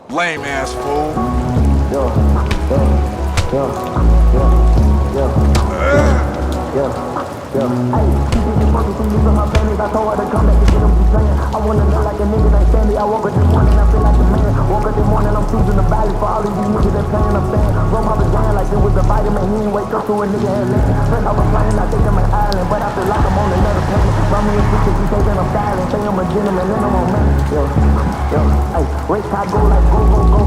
Lame ass fool. Yo, yo, yo, yo, yo, yo. Hey, she did the fucking thing with my family. I told her to come back to get them from playing. I wanna look like a nigga like Sandy. I woke up this morning, I feel like a man. Woke up this morning, I'm choosing the valley for all of these niggas that playing. I'm saying, roll my vagina like it was a vitamin. He ain't wake up to a nigga had land. First I was flying, I think I'm an island, but I feel like I'm on another planet. Mommy and sister, she say that I'm styling. Say I'm a gentleman, and I'm on man. Yo, yo, hey, race car go like go, go, go.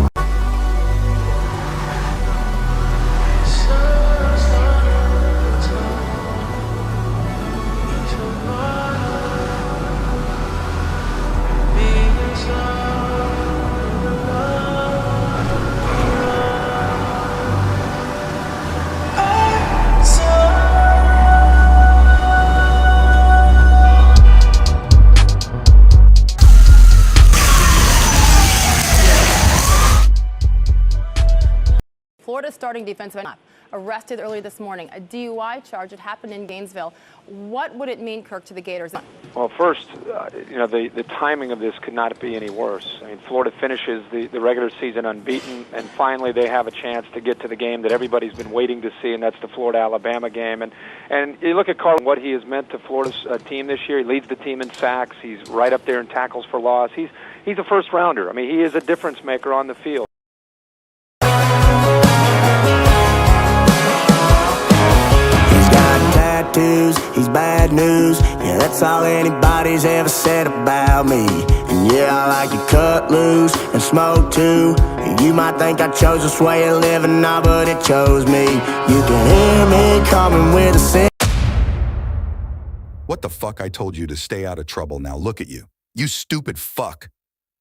Florida's starting defensive end arrested early this morning. A DUI charge. It happened in Gainesville. What would it mean, Kirk, to the Gators? Well, first, the timing of this could not be any worse. I mean, Florida finishes the regular season unbeaten, and finally they have a chance to get to the game that everybody's been waiting to see, and that's the Florida-Alabama game. And you look at Carl, what he has meant to Florida's team this year. He leads the team in sacks. He's right up there in tackles for loss. He's a first-rounder. I mean, he is a difference maker on the field. He's bad news, yeah, that's all anybody's ever said about me. And yeah, I like to cut loose and smoke too. And you might think I chose this way of living, nah, but it chose me. You can hear me coming with a sin. What the fuck? I told you to stay out of trouble. Now look at you. You stupid fuck.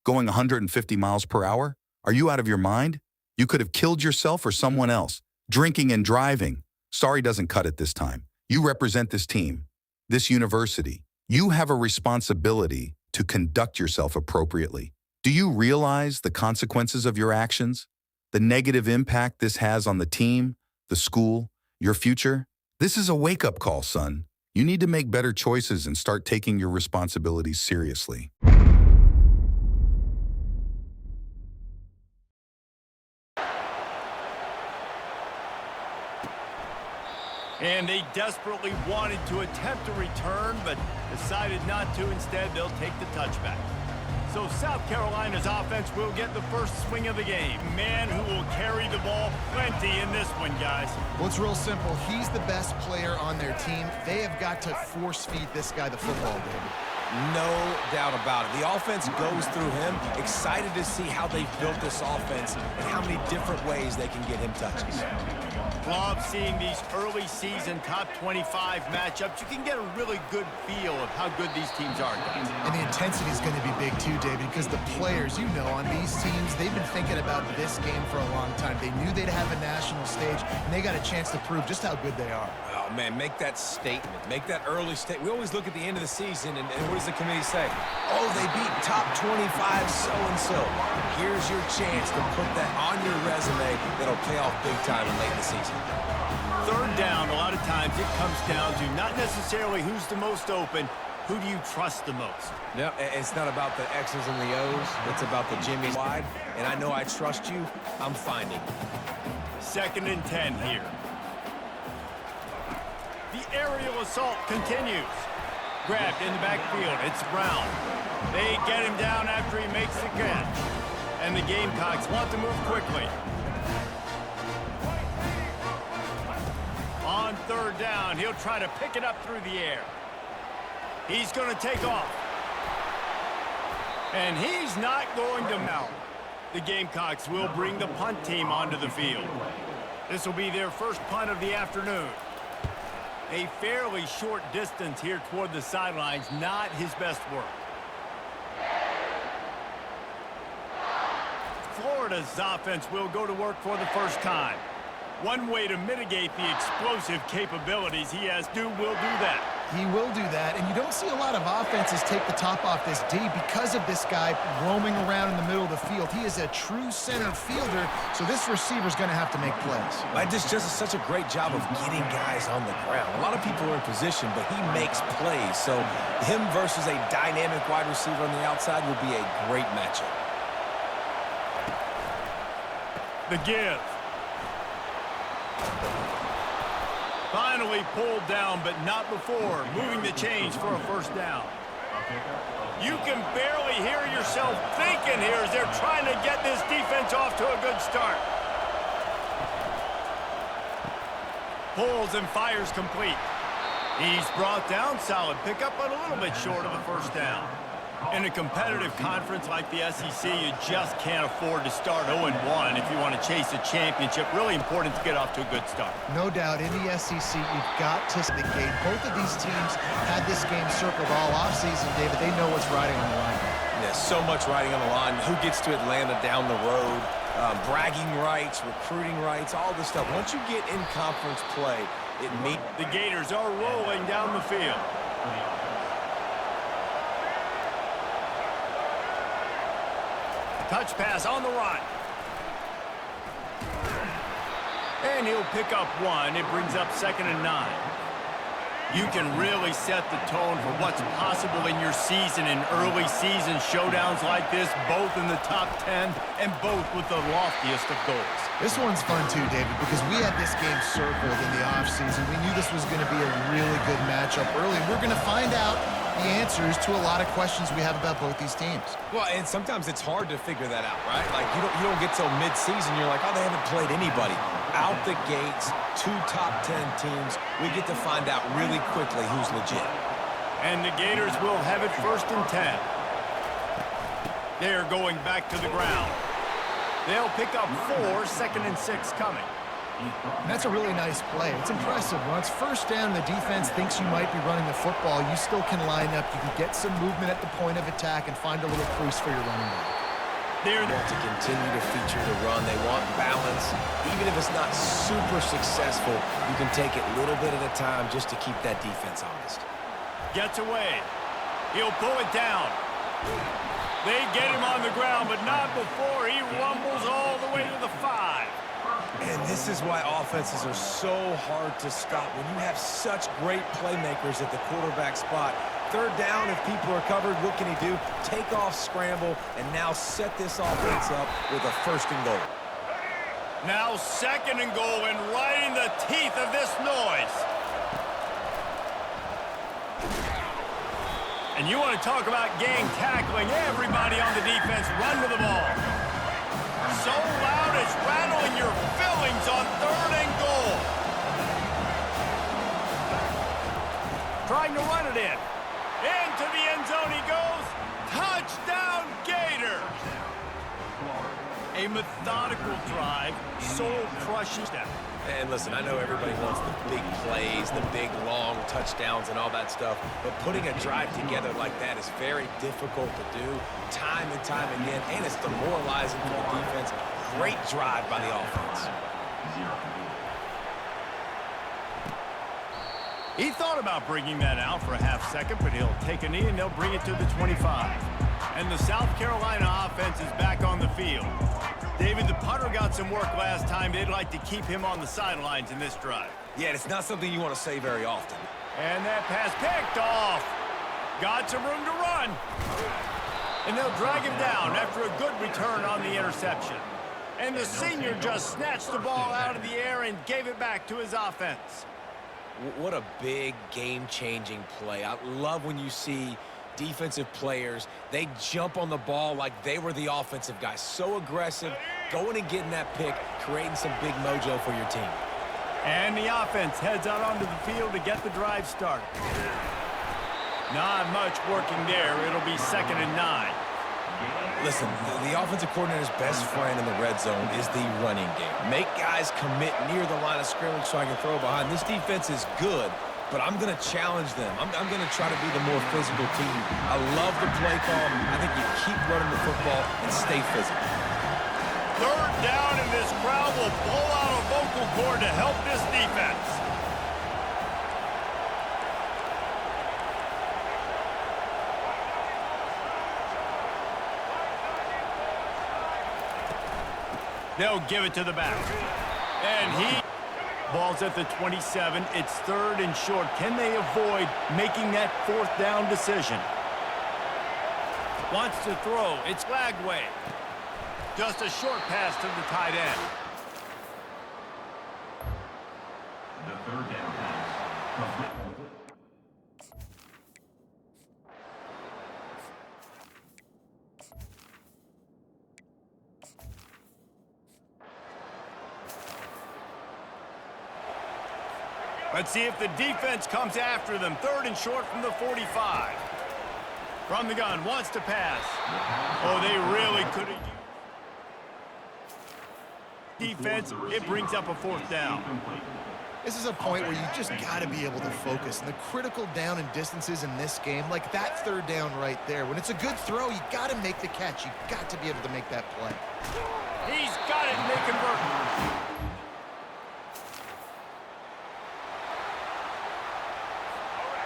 Going 150 miles per hour? Are you out of your mind? You could have killed yourself or someone else. Drinking and driving. Sorry doesn't cut it this time. You represent this team, this university. You have a responsibility to conduct yourself appropriately. Do you realize the consequences of your actions? The negative impact this has on the team, the school, your future? This is a wake-up call, son. You need to make better choices and start taking your responsibilities seriously. And they desperately wanted to attempt a return, but decided not to. Instead, they'll take the touchback. So South Carolina's offense will get the first swing of the game. Man who will carry the ball plenty in this one, guys. Well, it's real simple. He's the best player on their team. They have got to force-feed this guy the football, David. No doubt about it. The offense goes through him. Excited to see how they've built this offense and how many different ways they can get him touches. Love seeing these early season top 25 matchups. You can get a really good feel of how good these teams are, guys. And the intensity is going to be big too, David, because the players, you know, on these teams, they've been thinking about this game for a long time. They knew they'd have a national stage, and they got a chance to prove just how good they are. Oh, man, make that statement. Make that early statement. We always look at the end of the season, and what does the committee say? Oh, they beat top 25 so-and-so. Here's your chance to put that on your resume that'll pay off big time late in the season. Third down, a lot of times it comes down to not necessarily who's the most open, who do you trust the most? No, it's not about the X's and the O's. It's about the Jimmy's wide. And I know I trust you. I'm finding. 2nd and 10 here. The aerial assault continues. Grabbed in the backfield. It's Brown. They get him down after he makes the catch. And the Gamecocks want to move quickly. On 3rd down, he'll try to pick it up through the air. He's going to take off. And he's not going to mount. The Gamecocks will bring the punt team onto the field. This will be their first punt of the afternoon. A fairly short distance here toward the sidelines, not his best work. Florida's offense will go to work for the first time. One way to mitigate the explosive capabilities he has will do that. He will do that, and you don't see a lot of offenses take the top off this D because of this guy roaming around in the middle of the field. He is a true center fielder, so this receiver's going to have to make plays. But just does such a great job of getting guys on the ground. A lot of people are in position, but he makes plays. So him versus a dynamic wide receiver on the outside would be a great matchup. The give. Finally pulled down, but not before moving the chains for a first down. You can barely hear yourself thinking here as they're trying to get this defense off to a good start. Pulls and fires complete. He's brought down, solid pickup, but a little bit short of the first down. In a competitive conference like the SEC, you just can't afford to start 0-1 if you want to chase a championship. Really important to get off to a good start. No doubt, in the SEC, you've got to the gate. Both of these teams had this game circled all offseason, David. They know what's riding on the line. Yeah, so much riding on the line. Who gets to Atlanta down the road? Bragging rights, recruiting rights, all this stuff. Once you get in conference play, it means the Gators are rolling down the field. Touch pass on the run. And he'll pick up one. It brings up 2nd and 9. You can really set the tone for what's possible in your season in early season showdowns like this, both in the top 10 and both with the loftiest of goals. This one's fun too, David, because we had this game circled in the offseason. We knew this was going to be a really good matchup early, and we're going to find out the answers to a lot of questions we have about both these teams. Well, and sometimes it's hard to figure that out, right? Like, you don't get till mid-season, you're like, oh, they haven't played anybody. Out the gates, 2 top 10 teams, we get to find out really quickly who's legit. And the Gators will have it 1st and 10. They're going back to the ground. They'll pick up 4, 2nd and 6 coming. And that's a really nice play. It's impressive. When it's first down, the defense thinks you might be running the football. You still can line up. You can get some movement at the point of attack and find a little crease for your running back. They want to continue to feature the run. They want balance. Even if it's not super successful, you can take it little bit at a time just to keep that defense honest. Gets away. He'll pull it down. They get him on the ground, but not before he rumbles all the way to the 5. And this is why offenses are so hard to stop. When you have such great playmakers at the quarterback spot, 3rd down, if people are covered, what can he do? Take off, scramble, and now set this offense up with a 1st and goal. Now 2nd and goal, and right in the teeth of this noise. And you want to talk about gang tackling. Everybody on the defense run with the ball. So loud it's rattling your fillings on 3rd and goal. Trying to run it in. Into the end zone he goes. Touchdown, Gators. A methodical drive, soul-crushing step. And listen, I know everybody wants the big plays, the big, long touchdowns and all that stuff, but putting a drive together like that is very difficult to do time and time again, and it's demoralizing for the defense. Great drive by the offense. He thought about bringing that out for a half second, but he'll take a knee and they'll bring it to the 25. And the South Carolina offense is back on the field. David, the punter got some work last time. They'd like to keep him on the sidelines in this drive. Yeah, it's not something you want to say very often. And that pass picked off. Got some room to run. And they'll drag him down after a good return on the interception. And the senior just snatched the ball out of the air and gave it back to his offense. What a big game-changing play. I love when you see defensive players, they jump on the ball like they were the offensive guys. So aggressive, going and getting that pick, creating some big mojo for your team. And the offense heads out onto the field to get the drive started. Not much working there. It'll be 2nd and 9. Listen, the offensive coordinator's best friend in the red zone is the running game. Make guys commit near the line of scrimmage so I can throw behind. This defense is good, but I'm going to challenge them. I'm going to try to be the more physical team. I love the play call. I think you keep running the football and stay physical. 3rd down, and this crowd will blow out a vocal cord to help this defense. They'll give it to the back. And he... Ball's at the 27. It's 3rd and short. Can they avoid making that 4th down decision? Wants to throw. It's Lagway. Just a short pass to the tight end. Let's see if the defense comes after them. 3rd and short from the 45. From the gun, wants to pass. Oh, they really could have used defense. It brings up a 4th down. This is a point where you just got to be able to focus. And the critical down and distances in this game, like that 3rd down right there, when it's a good throw, you got to make the catch. You got to be able to make that play. He's got it, and they convert.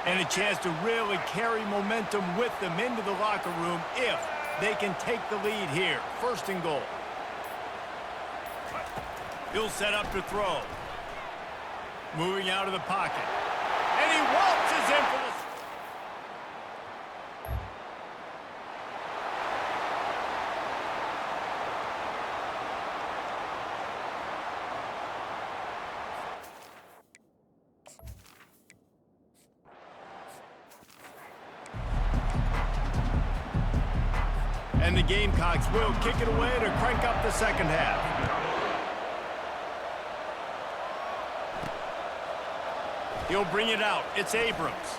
And a chance to really carry momentum with them into the locker room if they can take the lead here. 1st and goal. He'll set up to throw. Moving out of the pocket. And he waltzes in for the... And the Gamecocks will kick it away to crank up the 2nd half. He'll bring it out. It's Abrams.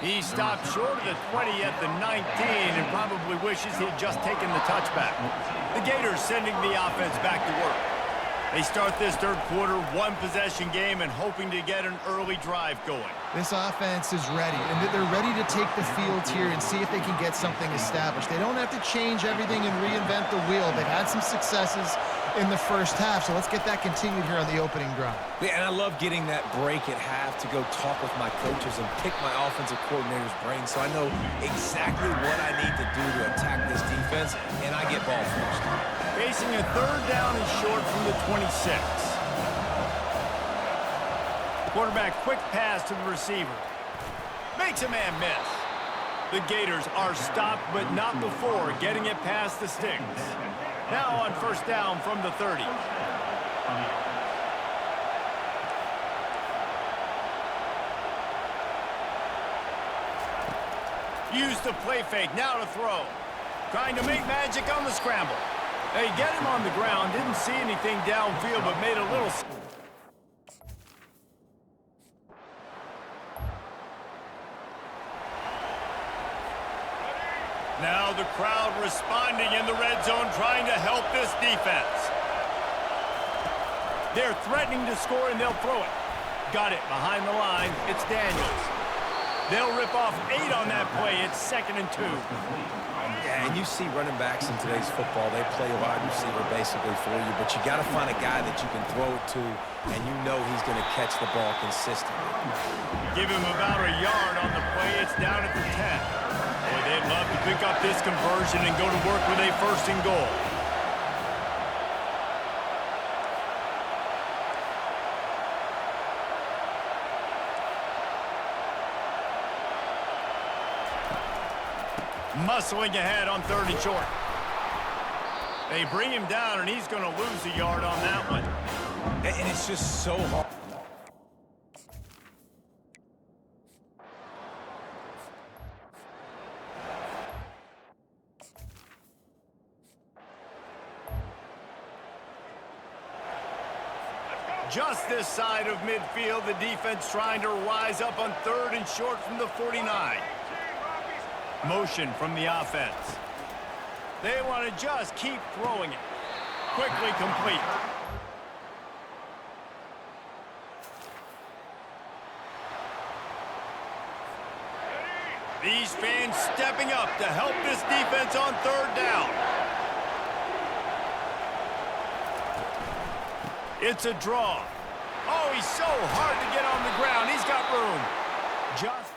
He stopped short of the 20 at the 19 and probably wishes he'd just taken the touchback. The Gators sending the offense back to work. They start this 3rd quarter, 1-possession game and hoping to get an early drive going. This offense is ready, and they're ready to take the field here and see if they can get something established. They don't have to change everything and reinvent the wheel. They've had some successes in the 1st half, so let's get that continued here on the opening drive. Yeah, and I love getting that break at half to go talk with my coaches and pick my offensive coordinator's brain so I know exactly what I need to do to attack this defense, and I get ball first. Facing a 3rd down and short from the 26. Quarterback quick pass to the receiver. Makes a man miss. The Gators are stopped, but not before getting it past the sticks. Now on 1st down from the 30. Use the play fake, now to throw. Trying to make magic on the scramble. They get him on the ground, didn't see anything downfield, but made a little... Now the crowd responding in the red zone, trying to help this defense. They're threatening to score, and they'll throw it. Got it behind the line. It's Daniels. They'll rip off 8 on that play. It's 2nd and 2. Yeah, and you see running backs in today's football, they play a wide receiver basically for you, but you got to find a guy that you can throw it to, and you know he's going to catch the ball consistently. Give him about a yard on the play. It's down at the 10. Boy, they'd love to pick up this conversion and go to work with a 1st and goal. Muscling ahead on 3rd and short. They bring him down, and he's going to lose a yard on that one. And it's just so hard. Just this side of midfield, the defense trying to rise up on 3rd and short from the 49. Motion from the offense. They want to just keep throwing it. Quickly complete. These fans stepping up to help this defense on 3rd down. It's a draw. Oh, he's so hard to get on the ground. He's got room. Just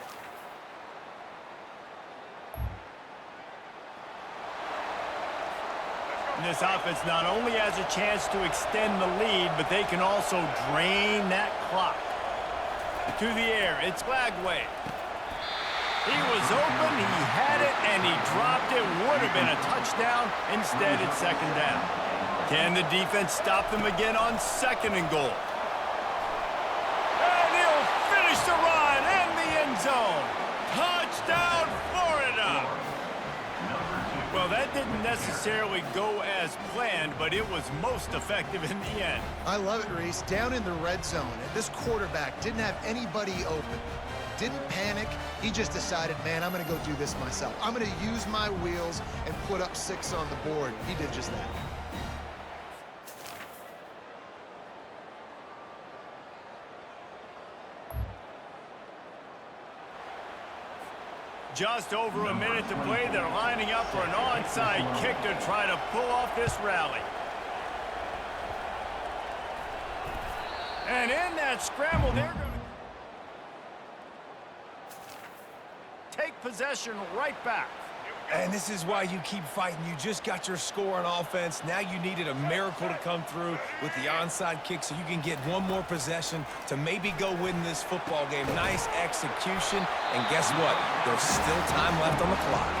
this offense not only has a chance to extend the lead, but they can also drain that clock. To the air, it's Flagway. He was open, he had it, and he dropped it. Would have been a touchdown. Instead, it's 2nd down. Can the defense stop them again on 2nd and goal? that didn't necessarily go as planned, but it was most effective in the end. I love it, Reese. Down in the red zone, and this quarterback didn't have anybody open. Didn't panic. He just decided, man, I'm going to go do this myself. I'm going to use my wheels and put up 6 on the board. He did just that. Just over a minute to play. They're lining up for an onside kick to try to pull off this rally. And in that scramble, they're going to take possession right back. And this is why you keep fighting. You just got your score on offense. Now you needed a miracle to come through with the onside kick so you can get one more possession to maybe go win this football game. Nice execution. And guess what? There's still time left on the clock.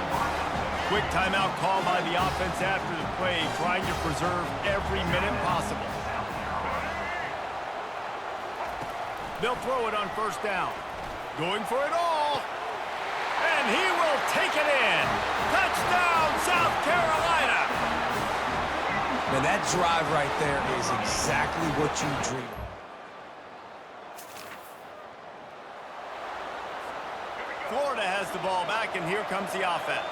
Quick timeout call by the offense after the play, trying to preserve every minute possible. They'll throw it on first down. Going for it all. And he will take it in. Touchdown, South Carolina. Man, that drive right there is exactly what you dream of. Florida has the ball back, and here comes the offense.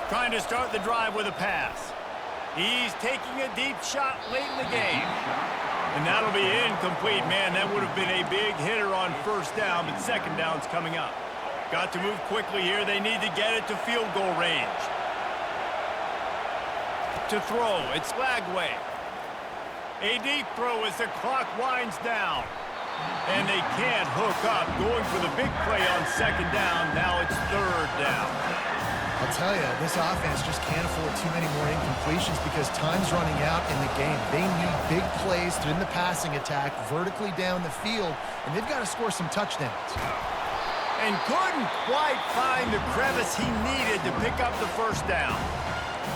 Trying to start the drive with a pass. He's taking a deep shot late in the game. And that'll be incomplete. Man, that would have been a big hitter on first down, but second down's coming up. Got to move quickly here. They need to get it to field goal range. To throw, it's Lagway. A deep throw as the clock winds down. And they can't hook up. Going for the big play on second down. Now it's third down. I'll tell you, this offense just can't afford too many more incompletions because time's running out in the game. They need big plays in the passing attack, vertically down the field, and they've got to score some touchdowns. And couldn't quite find the crevice he needed to pick up the first down.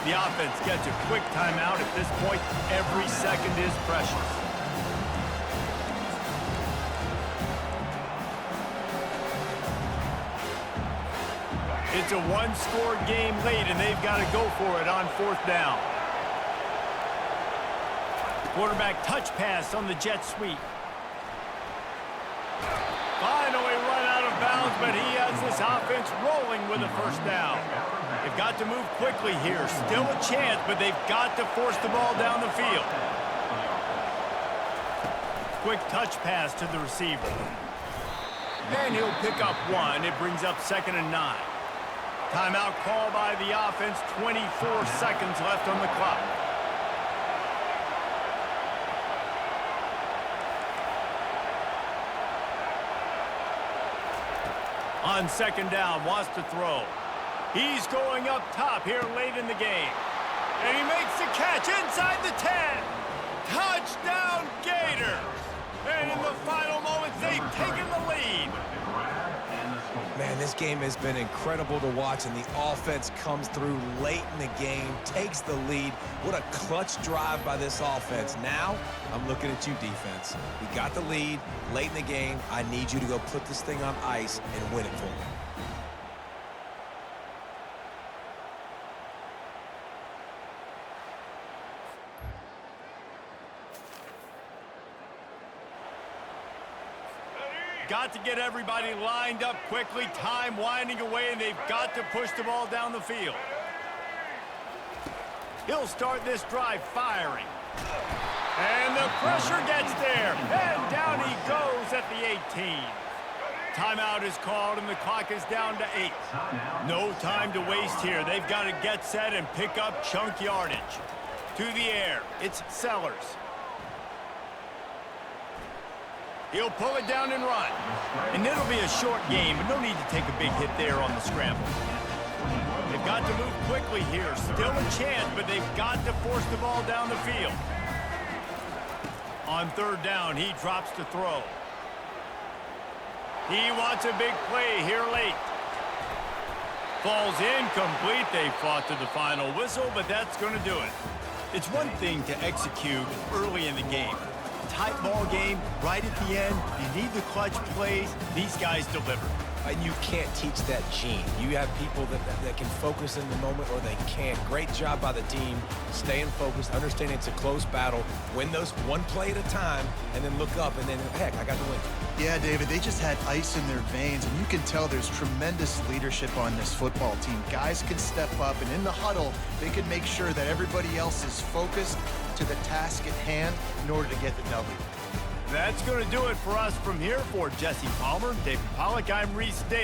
The offense gets a quick timeout. At this point, every second is precious. It's a one-score game late, and they've got to go for it on fourth down. Quarterback touch pass on the jet sweep. Finally run out of bounds, but he has this offense rolling with a first down. They've got to move quickly here. Still a chance, but they've got to force the ball down the field. Quick touch pass to the receiver. And he'll pick up one. It brings up 2nd and 9. Timeout call by the offense. 24 seconds left on the clock. On second down, wants to throw. He's going up top here late in the game. And he makes the catch inside the 10. Touchdown Gators. And in the final moments, they've taken the lead. Man, this game has been incredible to watch, and the offense comes through late in the game, takes the lead. What a clutch drive by this offense. Now, I'm looking at you, defense. We got the lead late in the game. I need you to go put this thing on ice and win it for me. Got to get everybody lined up quickly. Time winding away, and they've got to push the ball down the field. He'll start this drive firing. And the pressure gets there. And down he goes at the 18. Timeout is called, and the clock is down to 8. No time to waste here. They've got to get set and pick up chunk yardage. To the air, it's Sellers. He'll pull it down and run. And it'll be a short game, but no need to take a big hit there on the scramble. They've got to move quickly here. Still a chance, but they've got to force the ball down the field. On third down, he drops to throw. He wants a big play here late. Falls incomplete. They fought to the final whistle, but that's going to do it. It's one thing to execute early in the game. Tight ball game, right at the end, you need the clutch plays. These guys deliver. And you can't teach that gene. You have people that can focus in the moment or they can't. Great job by the team, staying focused, understanding it's a close battle, win those one play at a time, and then look up, and then, heck, I got the win. Yeah, David, they just had ice in their veins, and you can tell there's tremendous leadership on this football team. Guys can step up, and in the huddle, they can make sure that everybody else is focused to the task at hand in order to get the W. That's going to do it for us from here. For Jesse Palmer, David Pollack, I'm Reese Davis.